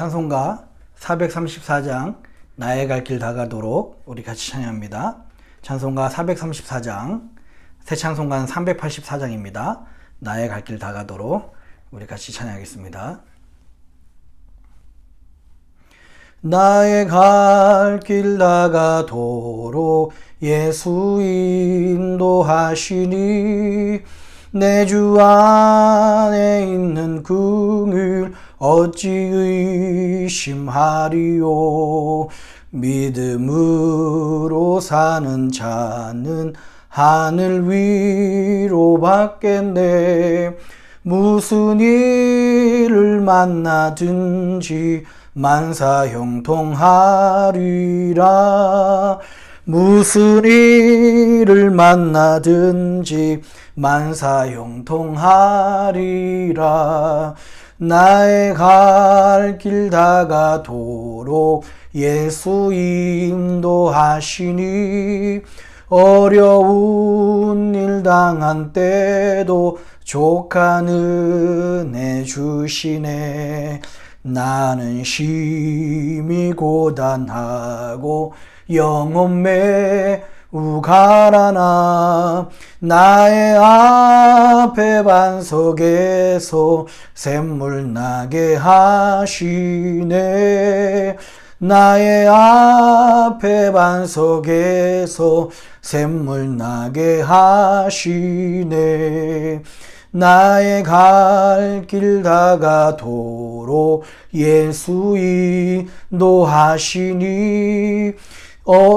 찬송가 434장 나의 갈 길 다가도록 우리 같이 찬양합니다. 찬송가 434장, 새 찬송가는 384장입니다. 나의 갈 길 다가도록 우리 같이 찬양하겠습니다. 나의 갈 길 다가도록 예수 인도하시니 내 주 안에 있는 긍휼 어찌 의심하리요. 믿음으로 사는 자는 하늘 위로 받겠네. 무슨 일을 만나든지 만사형통하리라. 무슨 일을 만나든지 만사형통하리라. 나의 갈 길 다가도록 예수 인도하시니 어려운 일 당한 때도 족한 은혜 주시네. 나는 심히 고단하고 영혼 매우 가난하. 나의 앞에 반석에서 샘물 나게 하시네. 나의 앞에 반석에서 샘물 나게 하시네. 나의 갈 길 다가도록 예수 인도하시니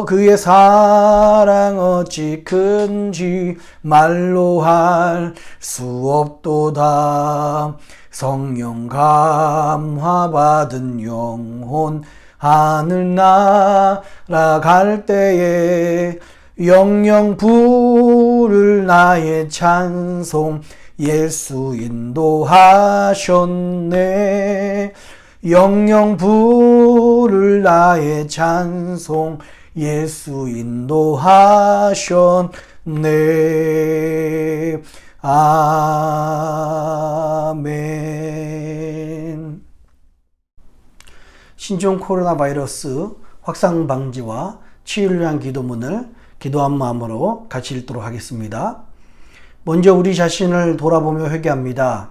그의 사랑 어찌 큰지 말로 할 수 없도다. 성령 감화 받은 영혼 하늘 날아갈 때에 영영 부를 나의 찬송 예수 인도하셨네. 영영 부를 나의 찬송 예수 인도하셨네. 아멘. 신종 코로나 바이러스 확산 방지와 치유를 위한 기도문을 기도한 마음으로 같이 읽도록 하겠습니다. 먼저 우리 자신을 돌아보며 회개합니다.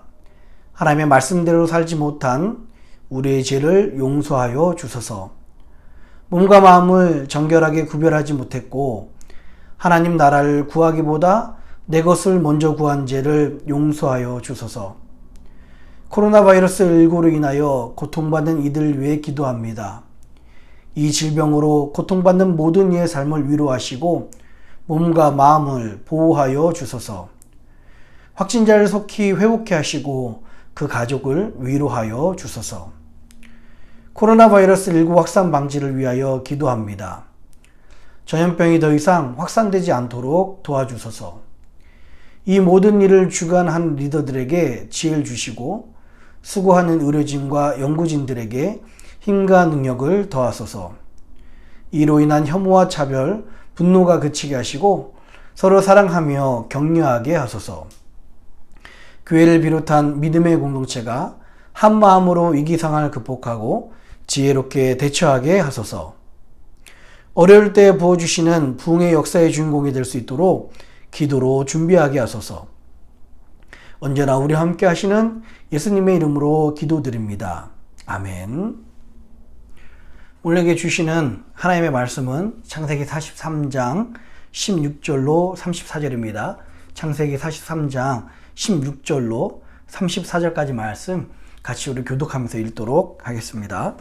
하나님의 말씀대로 살지 못한 우리의 죄를 용서하여 주소서. 몸과 마음을 정결하게 구별하지 못했고 하나님 나라를 구하기보다 내 것을 먼저 구한 죄를 용서하여 주소서. 코로나 바이러스 19로 인하여 고통받는 이들 위해 기도합니다. 이 질병으로 고통받는 모든 이의 삶을 위로하시고 몸과 마음을 보호하여 주소서. 확진자를 속히 회복케 하시고 그 가족을 위로하여 주소서. 코로나 바이러스 19 확산 방지를 위하여 기도합니다. 전염병이 더 이상 확산되지 않도록 도와주소서. 이 모든 일을 주관한 리더들에게 지혜를 주시고 수고하는 의료진과 연구진들에게 힘과 능력을 더하소서. 이로 인한 혐오와 차별, 분노가 그치게 하시고 서로 사랑하며 격려하게 하소서. 교회를 비롯한 믿음의 공동체가 한 마음으로 위기 상황을 극복하고 지혜롭게 대처하게 하소서. 어려울 때 부어주시는 부흥의 역사의 주인공이 될 수 있도록 기도로 준비하게 하소서. 언제나 우리와 함께 하시는 예수님의 이름으로 기도드립니다. 아멘. 오늘에게 주시는 하나님의 말씀은 창세기 43장 16절로 34절입니다. 창세기 43장 16절로 34절까지 말씀 같이 우리 교독하면서 읽도록 하겠습니다.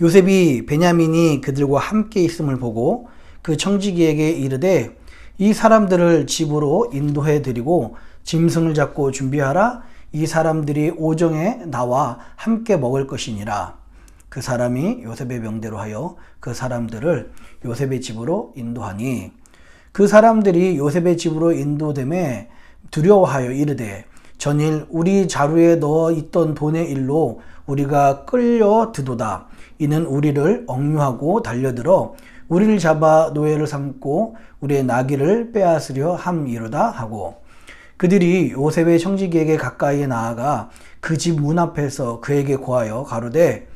요셉이 베냐민이 그들과 함께 있음을 보고 그 청지기에게 이르되 이 사람들을 집으로 인도해 드리고 짐승을 잡고 준비하라. 이 사람들이 오정에 나와 함께 먹을 것이니라. 그 사람이 요셉의 명대로 하여 그 사람들을 요셉의 집으로 인도하니 그 사람들이 요셉의 집으로 인도됨에 두려워하여 이르되 전일 우리 자루에 넣어 있던 돈의 일로 우리가 끌려 드도다. 이는 우리를 억류하고 달려들어 우리를 잡아 노예를 삼고 우리의 나귀를 빼앗으려 함이로다 하고 그들이 요셉의 청지기에게 가까이 나아가 그 집 문 앞에서 그에게 고하여 가로되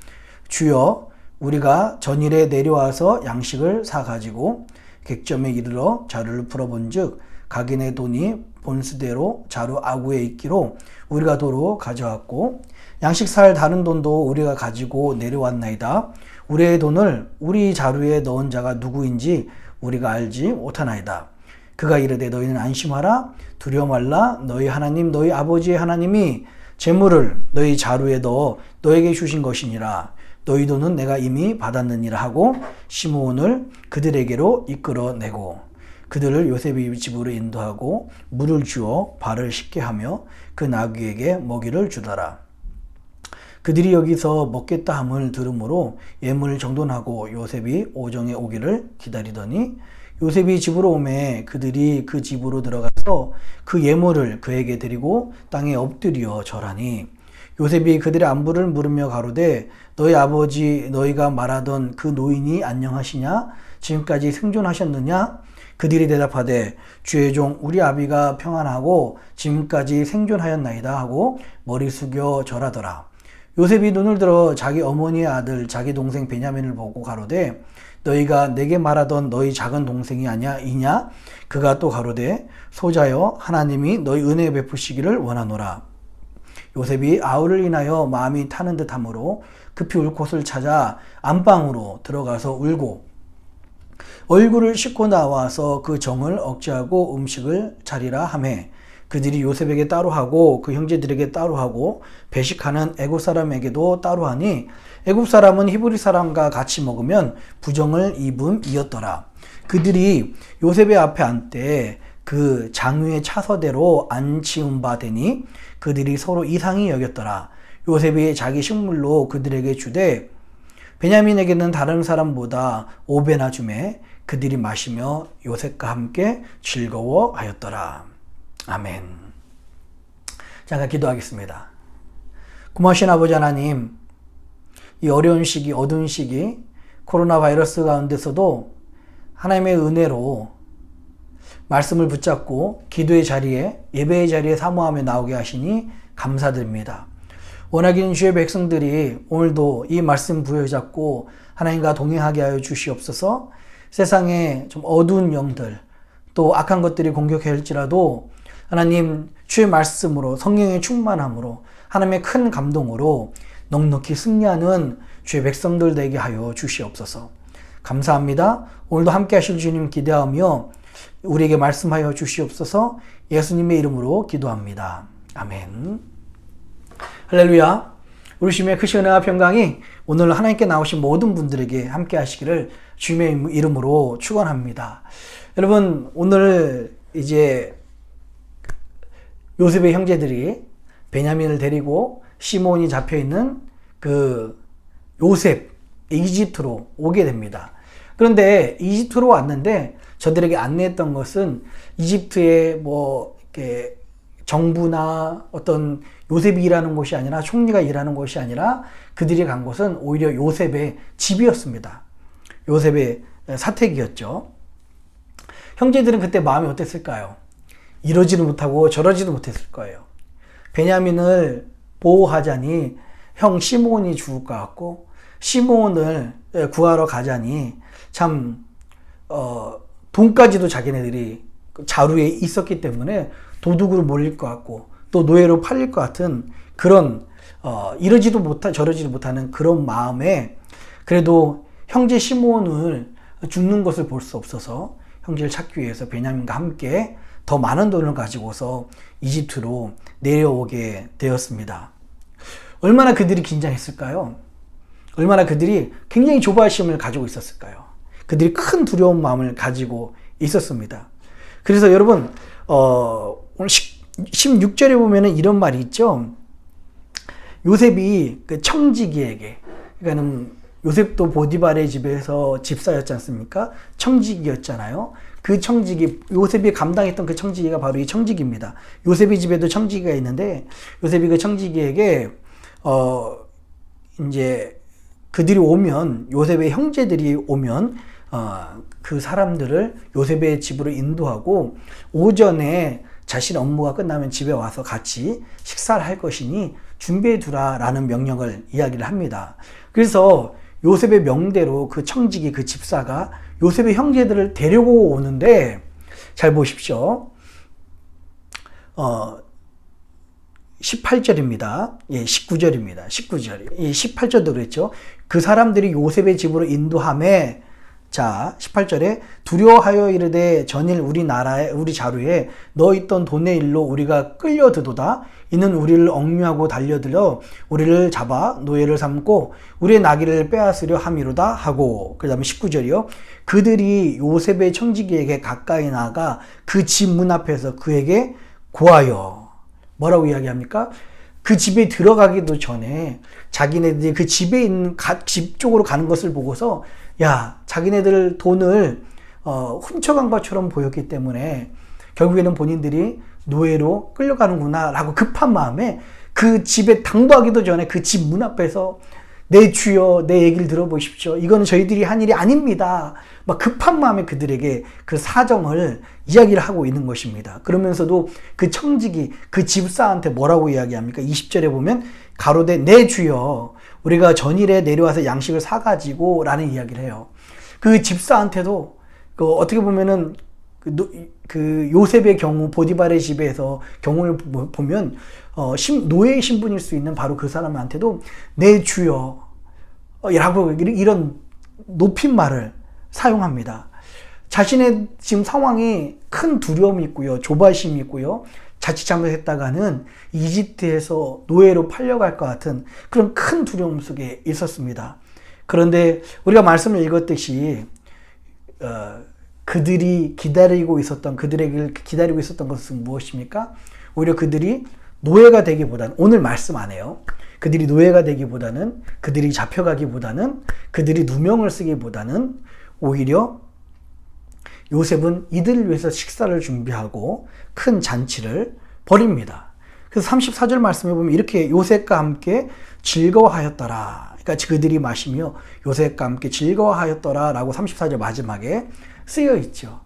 주여 우리가 전일에 내려와서 양식을 사 가지고 객점에 이르러 자루를 풀어본즉 각인의 돈이 본수대로 자루 아구에 있기로 우리가 도로 가져왔고 양식 살 다른 돈도 우리가 가지고 내려왔나이다. 우리의 돈을 우리 자루에 넣은 자가 누구인지 우리가 알지 못하나이다. 그가 이르되 너희는 안심하라 두려워 말라 너희 하나님 너희 아버지의 하나님이 재물을 너희 자루에 넣어 너에게 주신 것이니라. 너희 돈은 내가 이미 받았느니라 하고 시므온을 그들에게로 이끌어내고 그들을 요셉의 집으로 인도하고 물을 주어 발을 씻게 하며 그 나귀에게 먹이를 주더라. 그들이 여기서 먹겠다 함을 들으므로 예물을 정돈하고 요셉이 오정에 오기를 기다리더니 요셉이 집으로 오매 그들이 그 집으로 들어가서 그 예물을 그에게 드리고 땅에 엎드려 절하니 요셉이 그들의 안부를 물으며 가로되 너희 아버지 너희가 말하던 그 노인이 안녕하시냐? 지금까지 생존하셨느냐? 그들이 대답하되 주의 종 우리 아비가 평안하고 지금까지 생존하였나이다 하고 머리 숙여 절하더라. 요셉이 눈을 들어 자기 어머니의 아들 자기 동생 베냐민을 보고 가로되 너희가 내게 말하던 너희 작은 동생이 아냐 이냐? 그가 또 가로되 소자여 하나님이 너희 은혜 베푸시기를 원하노라. 요셉이 아우를 인하여 마음이 타는 듯하므로 급히 울 곳을 찾아 안방으로 들어가서 울고 얼굴을 씻고 나와서 그 정을 억제하고 음식을 차리라 하매 그들이 요셉에게 따로 하고 그 형제들에게 따로 하고 배식하는 애굽 사람에게도 따로 하니 애굽 사람은 히브리 사람과 같이 먹으면 부정을 입음이었더라. 그들이 요셉의 앞에 앉되 그 장유의 차서대로 앉히운 바 되니 그들이 서로 이상히 여겼더라. 요셉이 자기 식물로 그들에게 주되 베냐민에게는 다른 사람보다 5배나 주매 그들이 마시며 요셉과 함께 즐거워하였더라. 아멘. 잠깐 기도하겠습니다. 고마우신 아버지 하나님, 이 어려운 시기, 어두운 시기, 코로나 바이러스 가운데서도 하나님의 은혜로 말씀을 붙잡고 기도의 자리에, 예배의 자리에 사모하며 나오게 하시니 감사드립니다. 원하기는 주의 백성들이 오늘도 이 말씀 부여잡고 하나님과 동행하게 하여 주시옵소서. 세상에 좀 어두운 영들, 또 악한 것들이 공격할지라도 하나님 주의 말씀으로 성령의 충만함으로 하나님의 큰 감동으로 넉넉히 승리하는 주의 백성들 되게 하여 주시옵소서. 감사합니다. 오늘도 함께 하실 주님 기대하며 우리에게 말씀하여 주시옵소서. 예수님의 이름으로 기도합니다. 아멘. 할렐루야. 우리 주님의 크신 은혜와 평강이 오늘 하나님께 나오신 모든 분들에게 함께 하시기를 주님의 이름으로 축원합니다. 여러분, 오늘 이제 요셉의 형제들이 베냐민을 데리고 시몬이 잡혀있는 그 요셉 이집트로 오게 됩니다. 그런데 이집트로 왔는데 저들에게 안내했던 것은 이집트의 뭐 이렇게 정부나 어떤 요셉이 일하는 곳이 아니라 총리가 일하는 곳이 아니라 그들이 간 곳은 오히려 요셉의 집이었습니다. 요셉의 사택이었죠. 형제들은 그때 마음이 어땠을까요? 이러지도 못하고 저러지도 못했을 거예요. 베냐민을 보호하자니 형 시몬이 죽을 것 같고 시몬을 구하러 가자니 참 돈까지도 자기네들이 자루에 있었기 때문에 도둑으로 몰릴 것 같고 또 노예로 팔릴 것 같은 그런 이러지도 못하 저러지도 못하는 그런 마음에 그래도 형제 시몬을 죽는 것을 볼 수 없어서 형제를 찾기 위해서 베냐민과 함께 더 많은 돈을 가지고서 이집트로 내려오게 되었습니다. 얼마나 그들이 긴장했을까요? 얼마나 그들이 굉장히 조바심을 가지고 있었을까요? 그들이 큰 두려운 마음을 가지고 있었습니다. 그래서 여러분 오늘 16절에 보면은 이런 말이 있죠. 요셉이 그 청지기에게, 그러니까는 요셉도 보디발의 집에서 집사였지 않습니까? 청지기였잖아요. 그 청지기, 요셉이 감당했던 그 청지기가 바로 이 청지기입니다. 요셉의 집에도 청지기가 있는데 요셉이 그 청지기에게 이제 그들이 오면, 요셉의 형제들이 오면 그 사람들을 요셉의 집으로 인도하고 오전에 자신의 업무가 끝나면 집에 와서 같이 식사를 할 것이니 준비해 두라라는 명령을 이야기를 합니다. 그래서 요셉의 명대로 그 청지기 그 집사가 요셉의 형제들을 데리고 오는데, 잘 보십시오. 18절입니다. 예, 19절입니다. 19절. 예, 18절도 그랬죠. 그 사람들이 요셉의 집으로 인도함에, 자, 18절에 두려워하여 이르되 전일 우리 나라에 우리 자루에 너 있던 돈의 일로 우리가 끌려드도다. 이는 우리를 억류하고 달려들어 우리를 잡아 노예를 삼고 우리의 나귀를 빼앗으려 함이로다 하고, 그 다음에 19절이요. 그들이 요셉의 청지기에게 가까이 나가 그 집 문 앞에서 그에게 고하여, 뭐라고 이야기합니까? 그 집에 들어가기도 전에 자기네들이 그 집에 있는 집 쪽으로 가는 것을 보고서, 야, 자기네들 돈을 훔쳐간 것처럼 보였기 때문에 결국에는 본인들이 노예로 끌려가는구나 라고 급한 마음에 그 집에 당도하기도 전에 그 집 문 앞에서 내 주여, 내 얘기를 들어보십시오. 이건 저희들이 한 일이 아닙니다. 막 급한 마음에 그들에게 그 사정을 이야기를 하고 있는 것입니다. 그러면서도 그 청지기, 그 집사한테 뭐라고 이야기합니까? 20절에 보면 가로되 내 주여, 우리가 전일에 내려와서 양식을 사가지고 라는 이야기를 해요. 그 집사한테도 어떻게 보면은 그 요셉의 경우, 보디발의 집에서 경우를 보면 노예의 신분일 수 있는 바로 그 사람한테도 내 주여 라고 이런 높임말을 사용합니다. 자신의 지금 상황이 큰 두려움이 있고요, 조바심이 있고요, 자칫 잘못했다가는 이집트에서 노예로 팔려갈 것 같은 그런 큰 두려움 속에 있었습니다. 그런데 우리가 말씀을 읽었듯이 그들에게 기다리고 있었던 것은 무엇입니까? 오히려 그들이 노예가 되기보다는, 오늘 말씀 안 해요. 그들이 노예가 되기보다는, 그들이 잡혀가기보다는, 그들이 누명을 쓰기보다는 오히려 요셉은 이들을 위해서 식사를 준비하고 큰 잔치를 벌입니다. 그래서 34절 말씀에 보면 이렇게 요셉과 함께 즐거워하였더라. 그러니까 그들이 마시며 요셉과 함께 즐거워하였더라 라고 34절 마지막에 쓰여 있죠.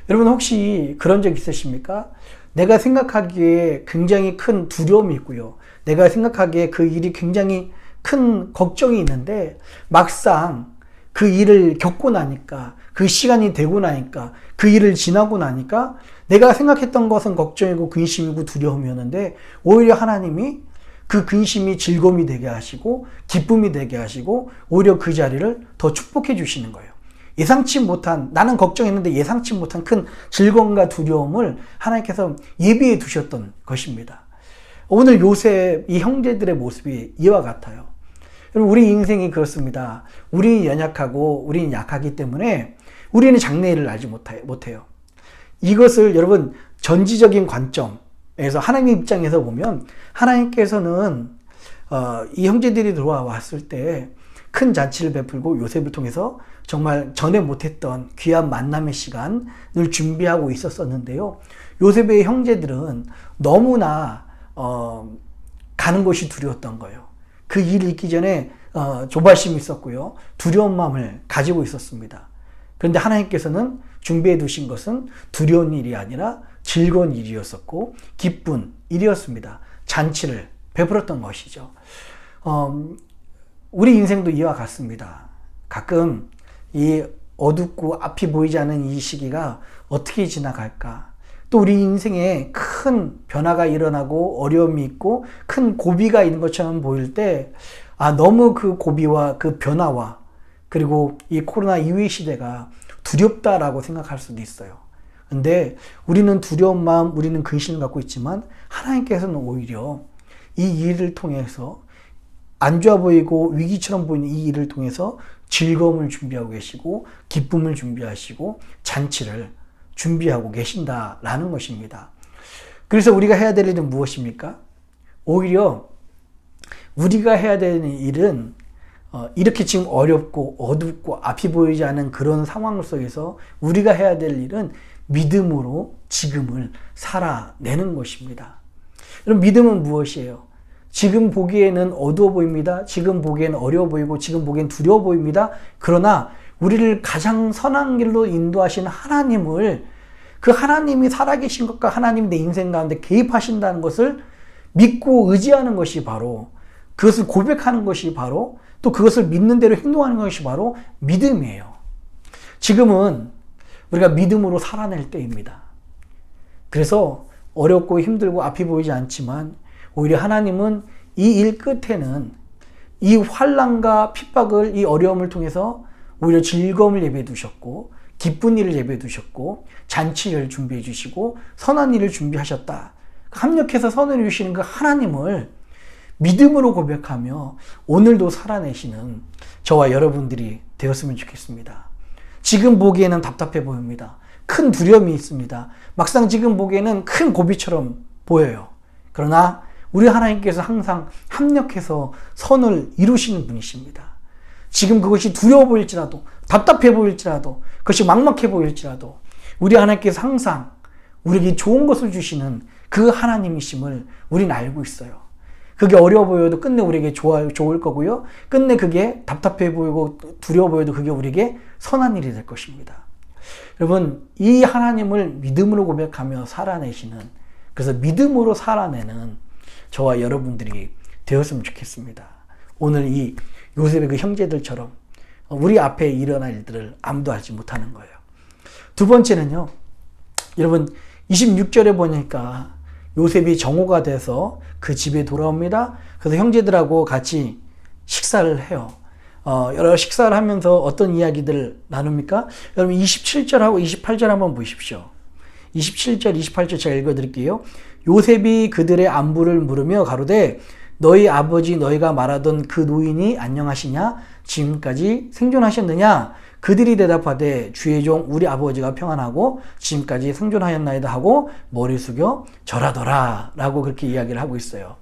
여러분 혹시 그런 적 있으십니까? 내가 생각하기에 굉장히 큰 두려움이 있고요, 내가 생각하기에 그 일이 굉장히 큰 걱정이 있는데 막상 그 일을 겪고 나니까, 그 시간이 되고 나니까, 그 일을 지나고 나니까 내가 생각했던 것은 걱정이고 근심이고 두려움이었는데 오히려 하나님이 그 근심이 즐거움이 되게 하시고 기쁨이 되게 하시고 오히려 그 자리를 더 축복해 주시는 거예요. 예상치 못한, 나는 걱정했는데 예상치 못한 큰 즐거움과 두려움을 하나님께서 예비해 두셨던 것입니다. 오늘 요셉 이 형제들의 모습이 이와 같아요. 우리 인생이 그렇습니다. 우리는 연약하고 우리는 약하기 때문에 우리는 장래일을 알지 못해요. 이것을 여러분 전지적인 관점에서 하나님의 입장에서 보면 하나님께서는 이 형제들이 들어왔을 때 큰 잔치를 베풀고 요셉을 통해서 정말 전에 못했던 귀한 만남의 시간을 준비하고 있었었는데요. 요셉의 형제들은 너무나 가는 것이 두려웠던 거예요. 그 일을 있기 전에 조바심이 있었고요, 두려운 마음을 가지고 있었습니다. 그런데 하나님께서는 준비해 두신 것은 두려운 일이 아니라 즐거운 일이었었고 기쁜 일이었습니다. 잔치를 베풀었던 것이죠. 우리 인생도 이와 같습니다. 가끔 이 어둡고 앞이 보이지 않는 이 시기가 어떻게 지나갈까? 또 우리 인생에 큰 변화가 일어나고 어려움이 있고 큰 고비가 있는 것처럼 보일 때, 너무 그 고비와 그 변화와 그리고 이 코로나 이후의 시대가 두렵다라고 생각할 수도 있어요. 근데 우리는 두려운 마음, 우리는 근심을 갖고 있지만 하나님께서는 오히려 이 일을 통해서 안 좋아 보이고 위기처럼 보이는 이 일을 통해서 즐거움을 준비하고 계시고 기쁨을 준비하시고 잔치를 준비하고 계신다라는 것입니다. 그래서 우리가 해야 될 일은 무엇입니까? 오히려 우리가 해야 되는 일은 이렇게 지금 어렵고 어둡고 앞이 보이지 않은 그런 상황 속에서 우리가 해야 될 일은 믿음으로 지금을 살아내는 것입니다. 여러분, 믿음은 무엇이에요? 지금 보기에는 어두워 보입니다. 지금 보기에는 어려워 보이고 지금 보기엔 두려워 보입니다. 그러나 우리를 가장 선한 길로 인도하시는 하나님을 그 하나님이 살아계신 것과 하나님이 내 인생 가운데 개입하신다는 것을 믿고 의지하는 것이 바로, 그것을 고백하는 것이 바로, 또 그것을 믿는 대로 행동하는 것이 바로 믿음이에요. 지금은 우리가 믿음으로 살아낼 때입니다. 그래서 어렵고 힘들고 앞이 보이지 않지만 오히려 하나님은 이 일 끝에는 이 환난과 핍박을, 이 어려움을 통해서 오히려 즐거움을 예배해 두셨고, 기쁜 일을 예배해 두셨고, 잔치를 준비해 주시고, 선한 일을 준비하셨다. 합력해서 선을 이루시는 그 하나님을 믿음으로 고백하며 오늘도 살아내시는 저와 여러분들이 되었으면 좋겠습니다. 지금 보기에는 답답해 보입니다. 큰 두려움이 있습니다. 막상 지금 보기에는 큰 고비처럼 보여요. 그러나 우리 하나님께서 항상 합력해서 선을 이루시는 분이십니다. 지금 그것이 두려워 보일지라도, 답답해 보일지라도, 그것이 막막해 보일지라도 우리 하나님께서 항상 우리에게 좋은 것을 주시는 그 하나님이심을 우리는 알고 있어요. 그게 어려워 보여도 끝내 우리에게 좋을 거고요. 끝내 그게 답답해 보이고 두려워 보여도 그게 우리에게 선한 일이 될 것입니다. 여러분, 이 하나님을 믿음으로 고백하며 살아내시는, 그래서 믿음으로 살아내는 저와 여러분들이 되었으면 좋겠습니다. 오늘 이 요셉의 그 형제들처럼 우리 앞에 일어날 일들을 아무도 알지 못하는 거예요. 두 번째는요, 여러분 26절에 보니까 요셉이 정오가 돼서 그 집에 돌아옵니다. 그래서 형제들하고 같이 식사를 해요. 여러 식사를 하면서 어떤 이야기들을 나눕니까? 여러분 27절하고 28절 한번 보십시오. 27절, 28절 제가 읽어드릴게요. 요셉이 그들의 안부를 물으며 가로되 너희 아버지 너희가 말하던 그 노인이 안녕하시냐? 지금까지 생존하셨느냐? 그들이 대답하되 주의 종 우리 아버지가 평안하고 지금까지 생존하였나이다 하고 머리 숙여 절하더라 라고 그렇게 이야기를 하고 있어요.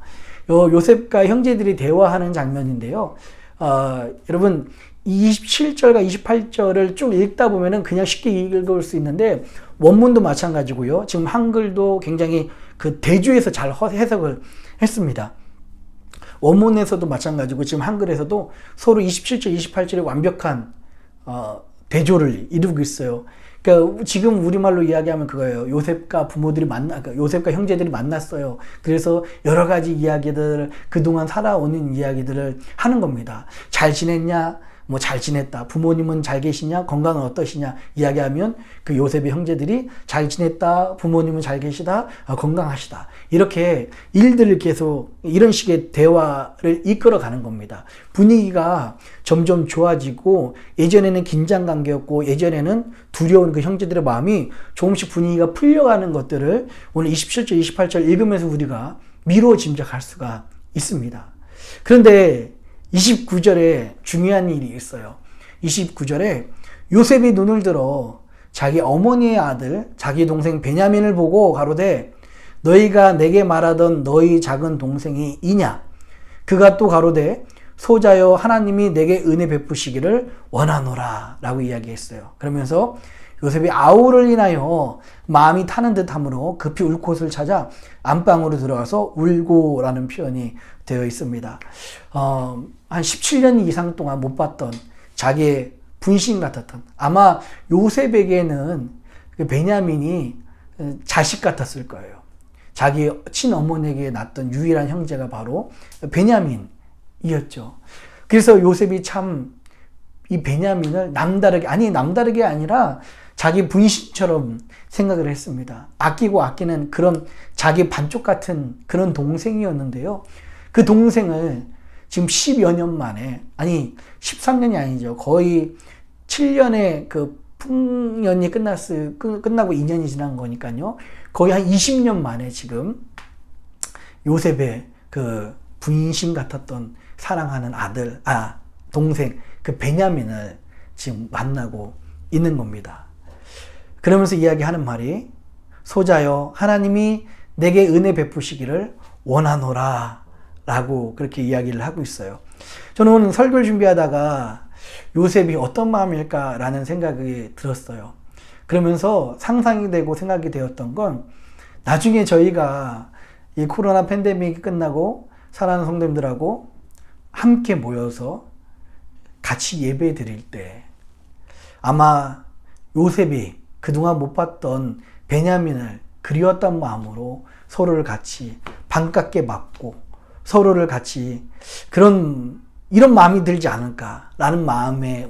요셉과 형제들이 대화하는 장면인데요. 여러분 27절과 28절을 쭉 읽다 보면은 그냥 쉽게 읽을 수 있는데 원문도 마찬가지고요. 지금 한글도 굉장히 그 대조해서 잘 해석을 했습니다. 원문에서도 마찬가지고 지금 한글에서도 서로 27절, 28절에 완벽한 대조를 이루고 있어요. 그러니까 지금 우리말로 이야기하면 그거예요. 요셉과 요셉과 형제들이 만났어요. 그래서 여러 가지 이야기들, 그동안 살아오는 이야기들을 하는 겁니다. 잘 지냈냐? 뭐 잘 지냈다. 부모님은 잘 계시냐? 건강은 어떠시냐? 이야기하면 그 요셉의 형제들이 잘 지냈다. 부모님은 잘 계시다. 건강하시다. 이렇게 일들을 계속 이런 식의 대화를 이끌어가는 겁니다. 분위기가 점점 좋아지고 예전에는 긴장 관계였고 예전에는 두려운 그 형제들의 마음이 조금씩 분위기가 풀려가는 것들을 오늘 27절, 28절 읽으면서 우리가 미루어 짐작할 수가 있습니다. 그런데 29절에 중요한 일이 있어요. 29절에 요셉이 눈을 들어 자기 어머니의 아들, 자기 동생 베냐민을 보고 가로되 너희가 내게 말하던 너희 작은 동생이 이냐? 그가 또 가로되 소자여 하나님이 내게 은혜 베푸시기를 원하노라 라고 이야기했어요. 그러면서 요셉이 아우를 인하여 마음이 타는 듯함으로 급히 울 곳을 찾아 안방으로 들어가서 울고라는 표현이 되어 있습니다. 한 17년 이상 동안 못 봤던 자기의 분신 같았던, 아마 요셉에게는 베냐민이 자식 같았을 거예요. 자기 친어머니에게 낳았던 유일한 형제가 바로 베냐민이었죠. 그래서 요셉이 참 이 베냐민을 남다르게 아니라 자기 분신처럼 생각을 했습니다. 아끼고 아끼는 그런 자기 반쪽 같은 그런 동생이었는데요. 그 동생을 지금 10여 년 만에, 아니 13년이 아니죠. 거의 7년의 그 풍년이 끝나고 2년이 지난 거니까요. 거의 한 20년 만에 지금 요셉의 그 분신 같았던 사랑하는 동생, 그 베냐민을 지금 만나고 있는 겁니다. 그러면서 이야기하는 말이 소자여 하나님이 내게 은혜 베푸시기를 원하노라 라고 그렇게 이야기를 하고 있어요. 저는 오늘 설교를 준비하다가 요셉이 어떤 마음일까 라는 생각이 들었어요. 그러면서 상상이 되고 생각이 되었던 건 나중에 저희가 이 코로나 팬데믹이 끝나고 사랑하는 성도님들하고 함께 모여서 같이 예배 드릴 때 아마 요셉이 그동안 못 봤던 베냐민을 그리웠던 마음으로 서로를 같이 반갑게 맞고 서로를 같이 이런 마음이 들지 않을까라는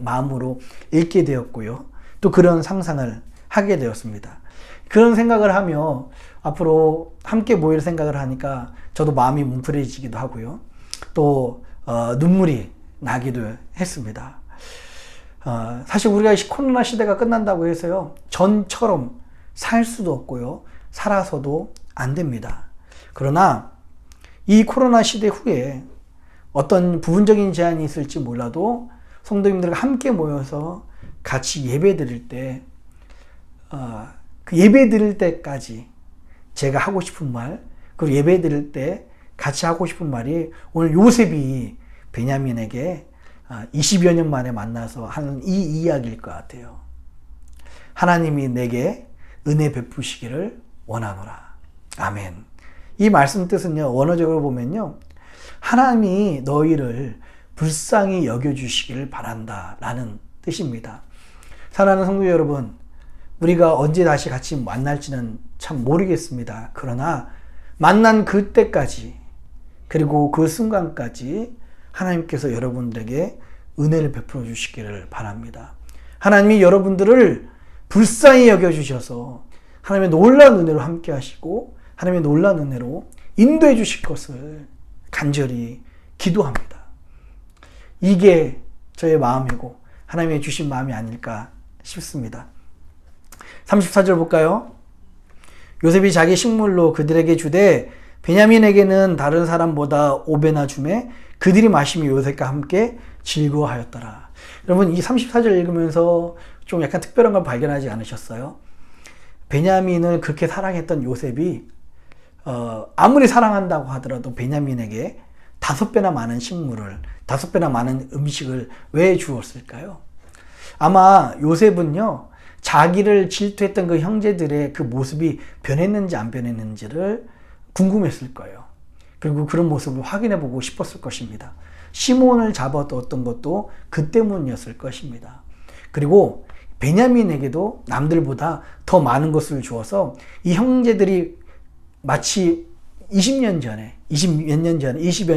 마음으로 읽게 되었고요. 또 그런 상상을 하게 되었습니다. 그런 생각을 하며 앞으로 함께 모일 생각을 하니까 저도 마음이 뭉클해지기도 하고요. 또 눈물이 나기도 했습니다. 사실 우리가 코로나 시대가 끝난다고 해서요, 전처럼 살 수도 없고요, 살아서도 안 됩니다. 그러나 이 코로나 시대 후에 어떤 부분적인 제한이 있을지 몰라도 성도님들과 함께 모여서 같이 예배 드릴 때, 그 예배 드릴 때까지 제가 하고 싶은 말, 그리고 예배 드릴 때 같이 하고 싶은 말이 오늘 요셉이 베냐민에게 20여 년 만에 만나서 하는 이 이야기일 것 같아요. 하나님이 내게 은혜 베푸시기를 원하노라. 아멘. 이 말씀 뜻은요, 원어적으로 보면요, 하나님이 너희를 불쌍히 여겨주시기를 바란다 라는 뜻입니다. 사랑하는 성도 여러분, 우리가 언제 다시 같이 만날지는 참 모르겠습니다. 그러나 만난 그때까지, 그리고 그 순간까지 하나님께서 여러분들에게 은혜를 베풀어 주시기를 바랍니다. 하나님이 여러분들을 불쌍히 여겨주셔서 하나님의 놀라운 은혜로 함께 하시고 하나님의 놀라운 은혜로 인도해 주실 것을 간절히 기도합니다. 이게 저의 마음이고 하나님의 주신 마음이 아닐까 싶습니다. 34절 볼까요? 요셉이 자기 식물로 그들에게 주되 베냐민에게는 다른 사람보다 5배나 주매 그들이 마시며 요셉과 함께 즐거워하였더라. 여러분, 이 34절 읽으면서 좀 약간 특별한 걸 발견하지 않으셨어요? 베냐민을 그렇게 사랑했던 요셉이 아무리 사랑한다고 하더라도 베냐민에게 5배나 많은 식물을, 5배나 많은 음식을 왜 주었을까요? 아마 요셉은요, 자기를 질투했던 그 형제들의 그 모습이 변했는지 안 변했는지를 궁금했을 거예요. 그리고 그런 모습을 확인해 보고 싶었을 것입니다. 시몬을 잡아뒀던 것도 그 때문이었을 것입니다. 그리고 베냐민에게도 남들보다 더 많은 것을 주어서 이 형제들이 마치 20여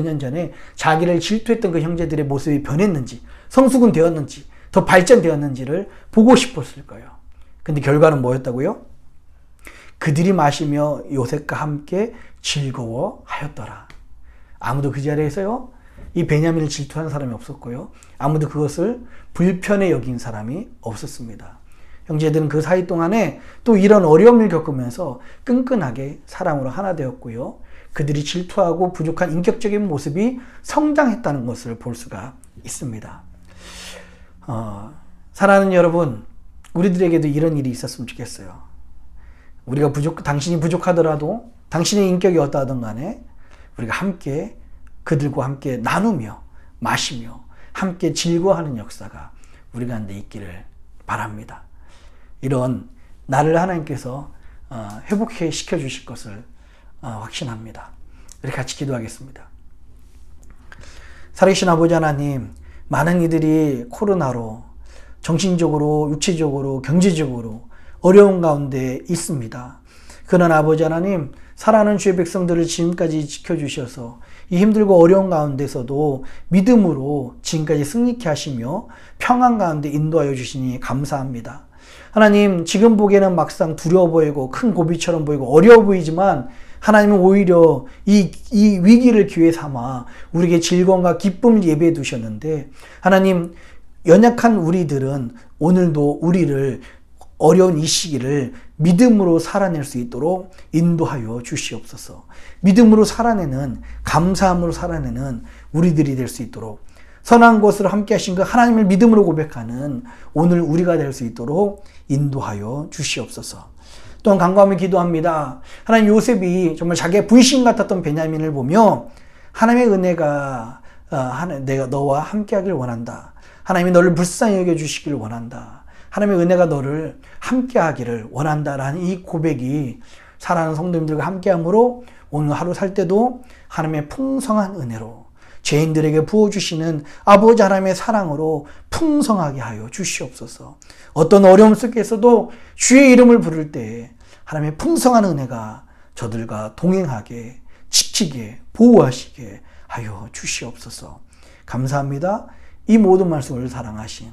년 전에 자기를 질투했던 그 형제들의 모습이 변했는지, 성숙은 되었는지, 더 발전되었는지를 보고 싶었을 거예요. 근데 결과는 뭐였다고요? 그들이 마시며 요셉과 함께 즐거워하였더라. 아무도 그 자리에서요, 이 베냐민을 질투하는 사람이 없었고요, 아무도 그것을 불편해 여긴 사람이 없었습니다. 형제들은 그 사이 동안에 또 이런 어려움을 겪으면서 끈끈하게 사랑으로 하나 되었고요, 그들이 질투하고 부족한 인격적인 모습이 성장했다는 것을 볼 수가 있습니다. 사랑하는 여러분, 우리들에게도 이런 일이 있었으면 좋겠어요. 우리가 당신이 부족하더라도 당신의 인격이 어떠하든 간에 우리가 함께 그들과 함께 나누며 마시며 함께 즐거워하는 역사가 우리 가운데 있기를 바랍니다. 이런 나를 하나님께서 회복해 시켜 주실 것을 확신합니다. 우리 같이 기도하겠습니다. 살아계신 아버지 하나님, 많은 이들이 코로나로 정신적으로, 육체적으로, 경제적으로 어려운 가운데 있습니다. 그러나 아버지 하나님, 사랑하는 주의 백성들을 지금까지 지켜주셔서 이 힘들고 어려운 가운데서도 믿음으로 지금까지 승리케 하시며 평안 가운데 인도하여 주시니 감사합니다. 하나님, 지금 보기에는 막상 두려워 보이고 큰 고비처럼 보이고 어려워 보이지만 하나님은 오히려 이 위기를 기회 삼아 우리에게 즐거움과 기쁨을 예배해 두셨는데, 하나님, 연약한 우리들은 오늘도 우리를 어려운 이 시기를 믿음으로 살아낼 수 있도록 인도하여 주시옵소서. 믿음으로 살아내는, 감사함으로 살아내는 우리들이 될 수 있도록, 선한 것으로 함께 하신 그 하나님을 믿음으로 고백하는 오늘 우리가 될 수 있도록 인도하여 주시옵소서. 또한 간구하며 기도합니다. 하나님, 요셉이 정말 자기의 분신 같았던 베냐민을 보며 하나님의 은혜가 내가 너와 함께 하길 원한다. 하나님이 너를 불쌍히 여겨주시길 원한다. 하나님의 은혜가 너를 함께 하기를 원한다라는 이 고백이 사랑하는 성도님들과 함께함으로 오늘 하루 살 때도 하나님의 풍성한 은혜로 죄인들에게 부어주시는 아버지 하나님의 사랑으로 풍성하게 하여 주시옵소서. 어떤 어려움 속에서도 주의 이름을 부를 때에 하나님의 풍성한 은혜가 저들과 동행하게, 지키게, 보호하시게 하여 주시옵소서. 감사합니다. 이 모든 말씀을 사랑하신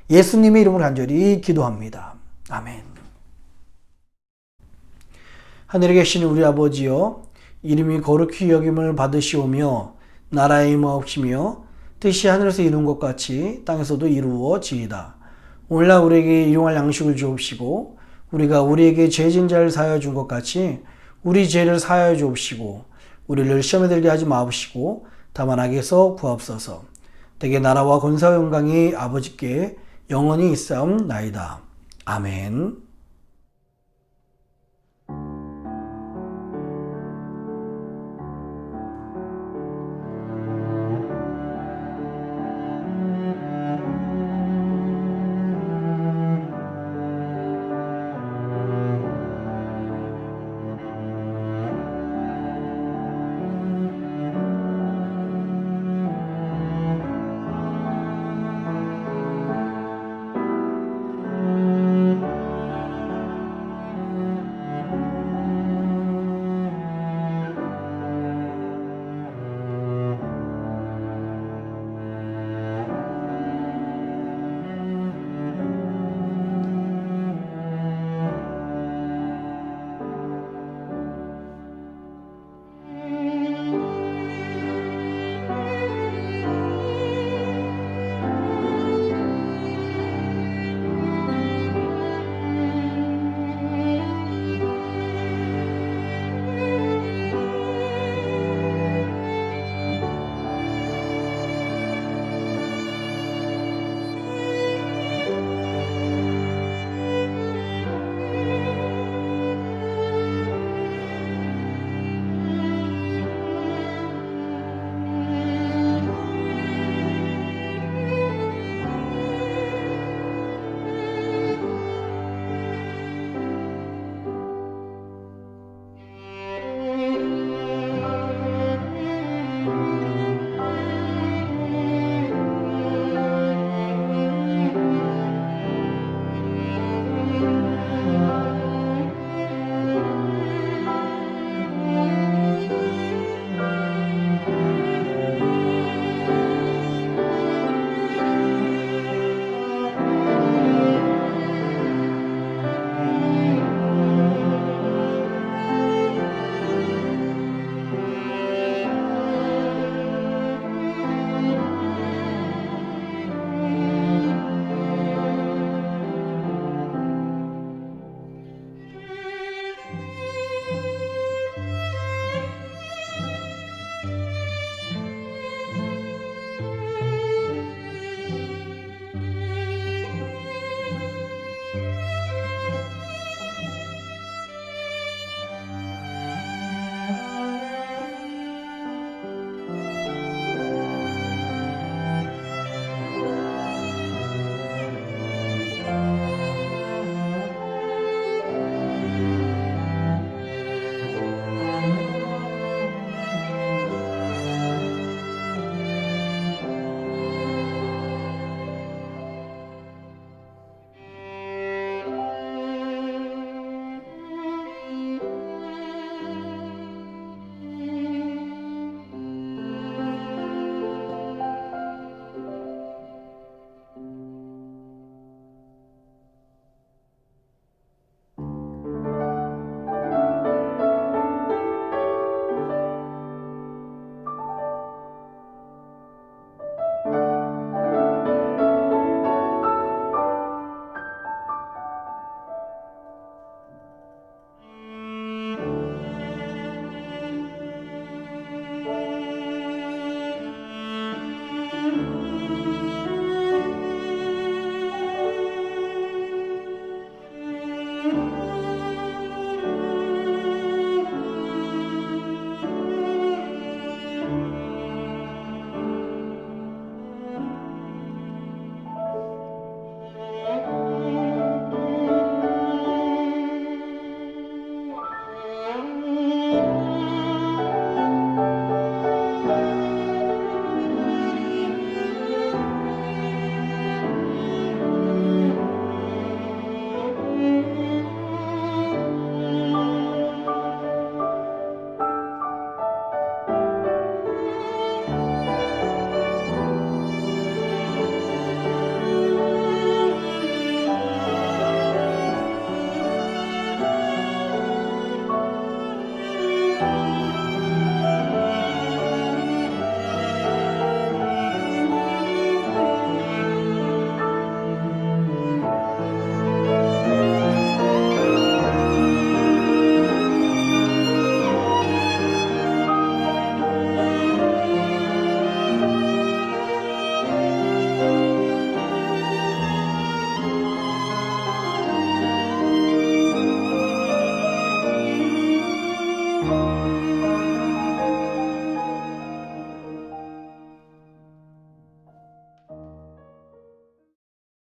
예수님의 이름으로 간절히 기도합니다. 아멘. 하늘에 계신 우리 아버지여, 이름이 거룩히 여김을 받으시오며 나라의 임하옵시며 뜻이 하늘에서 이룬 것 같이 땅에서도 이루어지이다. 오늘날 우리에게 일용할 양식을 주옵시고 우리가 우리에게 죄진 자를 사하여 준 것 같이 우리 죄를 사하여 주옵시고 우리를 시험에 들게 하지 마옵시고 다만 악에서 구하옵소서. 대개 나라와 권세와 영광이 아버지께 영원히 있사옵나이다. 아멘.